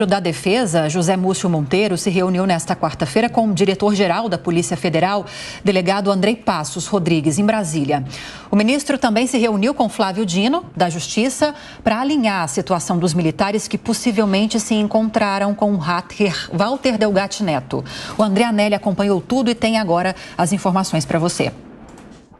Da Defesa, José Múcio Monteiro, se reuniu nesta quarta-feira com o diretor-geral da Polícia Federal, delegado Andrei Passos Rodrigues, em Brasília. O ministro também se reuniu com Flávio Dino, da Justiça, para alinhar a situação dos militares que possivelmente se encontraram com o hacker Walter Delgatti Neto. O André Anelli acompanhou tudo e tem agora as informações para você.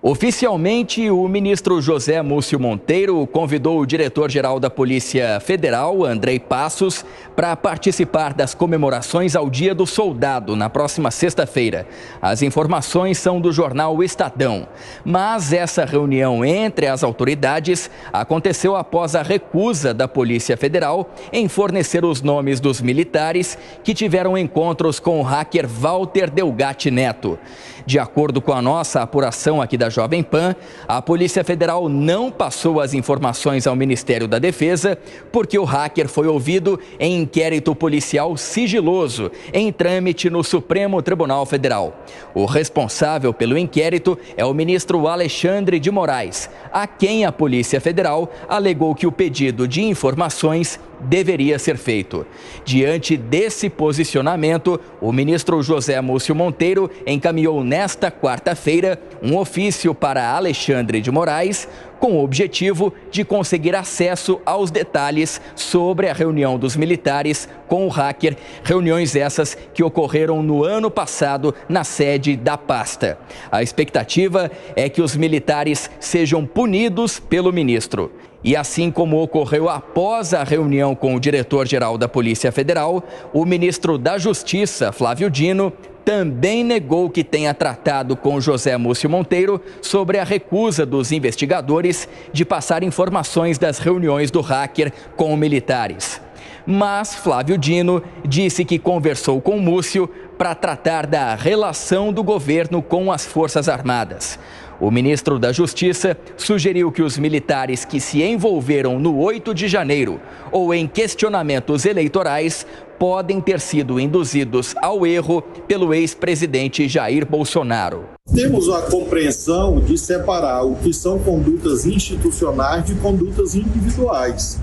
Oficialmente, o ministro José Múcio Monteiro convidou o diretor-geral da Polícia Federal, Andrei Passos, para participar das comemorações ao Dia do Soldado, na próxima sexta-feira. As informações são do jornal O Estadão. Mas essa reunião entre as autoridades aconteceu após a recusa da Polícia Federal em fornecer os nomes dos militares que tiveram encontros com o hacker Walter Delgatti Neto. De acordo com a nossa apuração aqui da Jovem Pan, a Polícia Federal não passou as informações ao Ministério da Defesa porque o hacker foi ouvido em inquérito policial sigiloso em trâmite no Supremo Tribunal Federal. O responsável pelo inquérito é o ministro Alexandre de Moraes, a quem a Polícia Federal alegou que o pedido de informações deveria ser feito. Diante desse posicionamento, o ministro José Múcio Monteiro encaminhou nesta quarta-feira um ofício para Alexandre de Moraes com o objetivo de conseguir acesso aos detalhes sobre a reunião dos militares com o hacker, reuniões essas que ocorreram no ano passado na sede da pasta. A expectativa é que os militares sejam punidos pelo ministro. E assim como ocorreu após a reunião com o diretor-geral da Polícia Federal, o ministro da Justiça, Flávio Dino, também negou que tenha tratado com José Múcio Monteiro sobre a recusa dos investigadores de passar informações das reuniões do hacker com militares. Mas Flávio Dino disse que conversou com Múcio para tratar da relação do governo com as Forças Armadas. O ministro da Justiça sugeriu que os militares que se envolveram no 8 de janeiro ou em questionamentos eleitorais podem ter sido induzidos ao erro pelo ex-presidente Jair Bolsonaro. Temos a compreensão de separar o que são condutas institucionais de condutas individuais.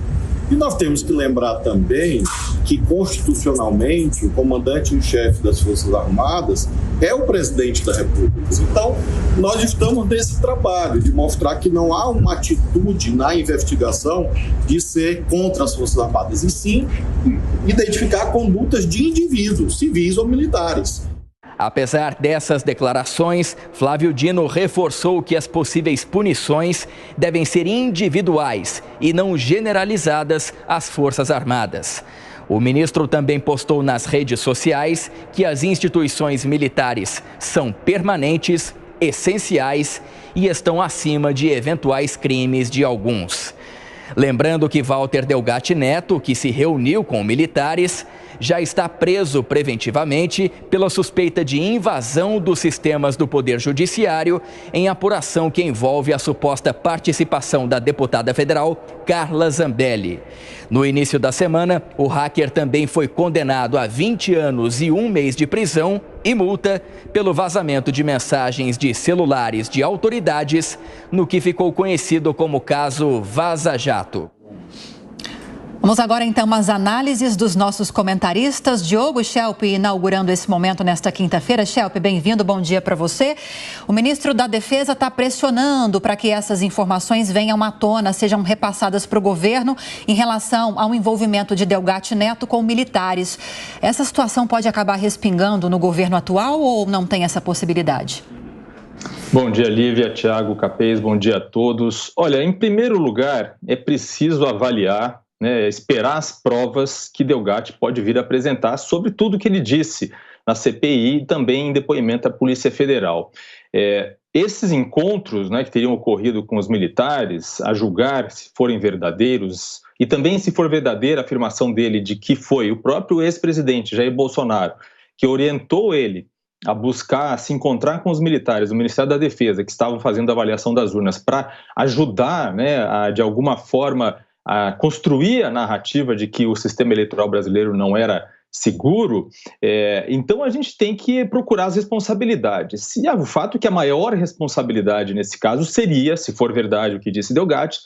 E nós temos que lembrar também que, constitucionalmente, o comandante em chefe das Forças Armadas é o presidente da República. Então, nós estamos nesse trabalho de mostrar que não há uma atitude na investigação de ser contra as Forças Armadas, e sim identificar condutas de indivíduos, civis ou militares. Apesar dessas declarações, Flávio Dino reforçou que as possíveis punições devem ser individuais e não generalizadas às Forças Armadas. O ministro também postou nas redes sociais que as instituições militares são permanentes, essenciais e estão acima de eventuais crimes de alguns. Lembrando que Walter Delgatti Neto, que se reuniu com militares, já está preso preventivamente pela suspeita de invasão dos sistemas do Poder Judiciário em apuração que envolve a suposta participação da deputada federal Carla Zambelli. No início da semana, o hacker também foi condenado a 20 anos e 1 mês de prisão e multa pelo vazamento de mensagens de celulares de autoridades, no que ficou conhecido como caso Vaza Jato. Vamos agora então às análises dos nossos comentaristas. Diogo Schelp inaugurando esse momento nesta quinta-feira. Schelp, bem-vindo, bom dia para você. O ministro da Defesa está pressionando para que essas informações venham à tona, sejam repassadas para o governo em relação ao envolvimento de Delgatti Neto com militares. Essa situação pode acabar respingando no governo atual ou não tem essa possibilidade? Bom dia, Lívia, Tiago, Capês, bom dia a todos. Olha, em primeiro lugar, é preciso avaliar, esperar as provas que Delgatti pode vir a apresentar sobre tudo que ele disse na CPI e também em depoimento à Polícia Federal. Esses encontros que teriam ocorrido com os militares, a julgar se forem verdadeiros, e também se for verdadeira a afirmação dele de que foi o próprio ex-presidente Jair Bolsonaro que orientou ele a buscar se encontrar com os militares do Ministério da Defesa que estavam fazendo a avaliação das urnas para ajudar, a, de alguma forma, a construir a narrativa de que o sistema eleitoral brasileiro não era seguro, então a gente tem que procurar as responsabilidades. E o fato é que a maior responsabilidade nesse caso seria, se for verdade o que disse Delgatti,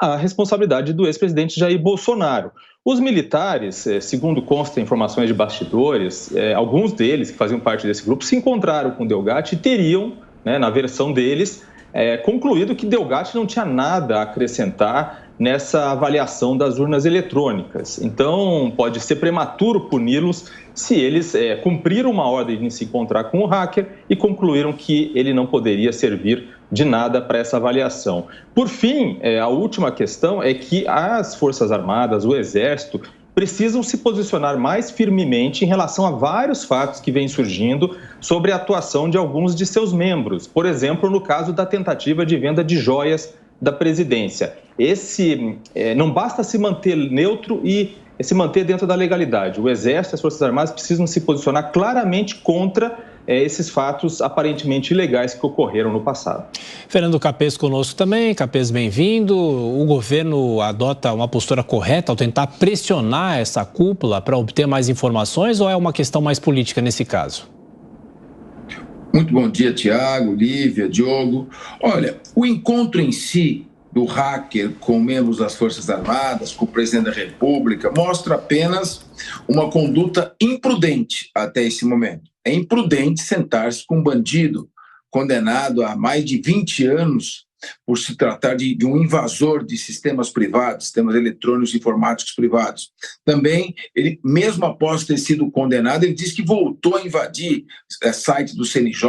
a responsabilidade do ex-presidente Jair Bolsonaro. Os militares, segundo consta em informações de bastidores, alguns deles que faziam parte desse grupo se encontraram com Delgatti e teriam, na versão deles, concluído que Delgatti não tinha nada a acrescentar nessa avaliação das urnas eletrônicas. Então, pode ser prematuro puni-los se eles cumpriram uma ordem de se encontrar com o hacker e concluíram que ele não poderia servir de nada para essa avaliação. Por fim, a última questão é que as Forças Armadas, o Exército, precisam se posicionar mais firmemente em relação a vários fatos que vêm surgindo sobre a atuação de alguns de seus membros. Por exemplo, no caso da tentativa de venda de joias da presidência. Não basta se manter neutro e se manter dentro da legalidade. O Exército e as Forças Armadas precisam se posicionar claramente contra esses fatos aparentemente ilegais que ocorreram no passado. Fernando Capês conosco também. Capês, bem-vindo. O governo adota uma postura correta ao tentar pressionar essa cúpula para obter mais informações ou é uma questão mais política nesse caso? Muito bom dia, Tiago, Lívia, Diogo. Olha, o encontro em si do hacker com membros das Forças Armadas, com o presidente da República, mostra apenas uma conduta imprudente até esse momento. É imprudente sentar-se com um bandido condenado a mais de 20 anos por se tratar de um invasor de sistemas privados, sistemas eletrônicos e informáticos privados. Também, ele, mesmo após ter sido condenado, ele disse que voltou a invadir sites do CNJ,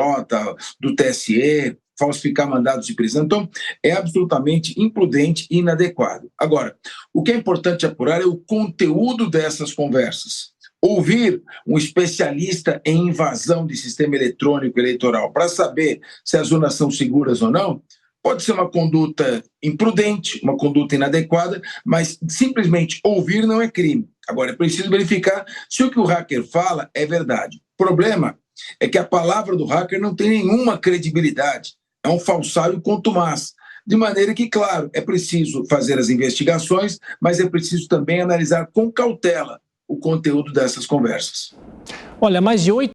do TSE, falsificar mandados de prisão. Então, é absolutamente imprudente e inadequado. Agora, o que é importante apurar é o conteúdo dessas conversas. Ouvir um especialista em invasão de sistema eletrônico eleitoral para saber se as urnas são seguras ou não, pode ser uma conduta imprudente, uma conduta inadequada, mas simplesmente ouvir não é crime. Agora, é preciso verificar se o que o hacker fala é verdade. O problema é que a palavra do hacker não tem nenhuma credibilidade. É um falsário contumaz. De maneira que, claro, é preciso fazer as investigações, mas é preciso também analisar com cautela o conteúdo dessas conversas. Olha, mais de 8